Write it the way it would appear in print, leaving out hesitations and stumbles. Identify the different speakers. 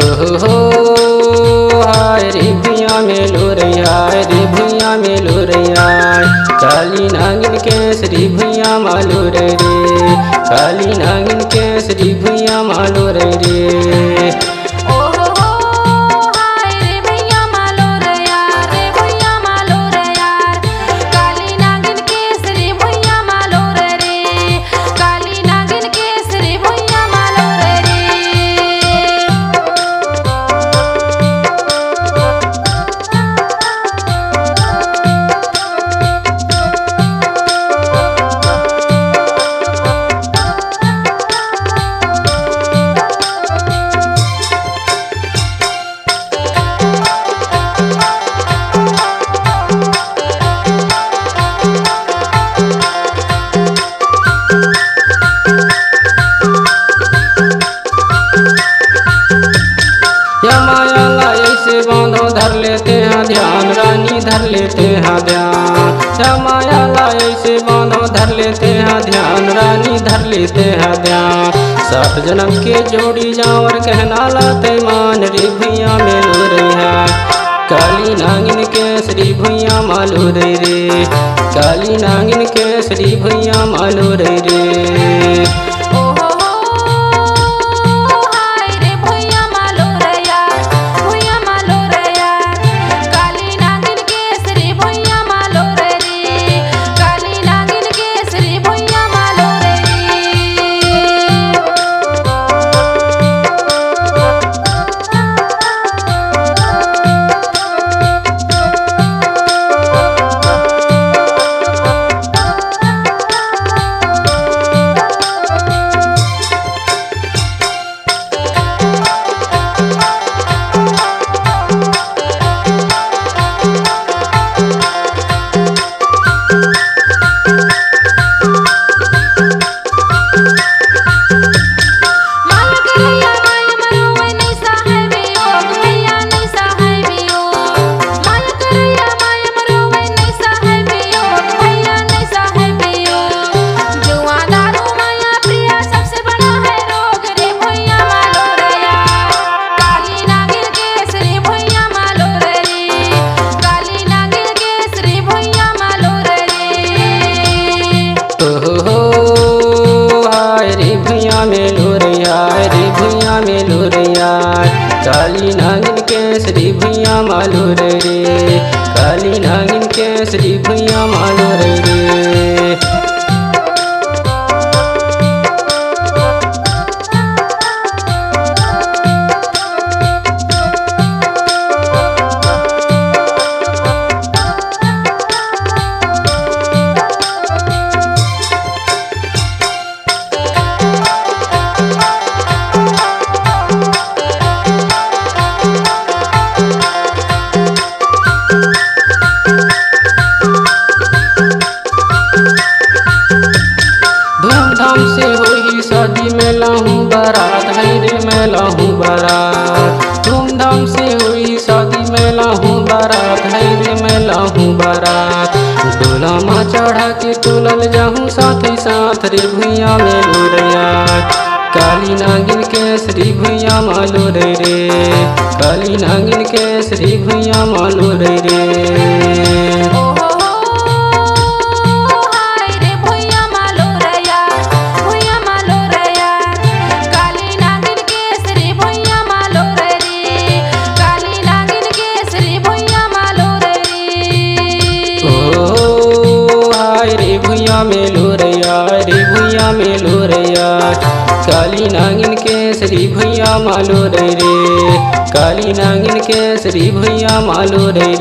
Speaker 1: ओहो हाय रे भुइया में लोरैया रे भुइया में लोरैया काली नागिन केसरी भुइया मालो रे काली नागिन केसरी भुइया मालो रे धर लेते हैं ध्यान रानी धर लेते हैं ध्यान माया लाए से बांधो धर लेते हैं ध्यान रानी धर लेते हैं ध्यान 60 जन्म के जोड़ी जावर कहना लाते मान रे भुइया में लोरैया काली नागिन केसरी भुइया मालो रे काली नागिन केसरी भुइया मालो रे काली नागिन केसरी भुइया मालो रे काली नागिन केसरी भुइया मालो रे से होई शादी में लाहूं बारात है रे मैं लाहूं बारात धूमधाम से हुई शादी में लाहूं बारात है रे मैं लाहूं बारात डोला माँ चढ़ा के तुलल जाहूं साथ ही साथ रे भुइया में लोरैया काली नागिन केसरी भुइया मालो रे काली नागिन केसरी भुइया मालो रे भुइया में लोरैया रे भुइया में लोरैया काली नागिन केसरी भुइया मालो रे काली नागिन केसरी भुइया मालो रे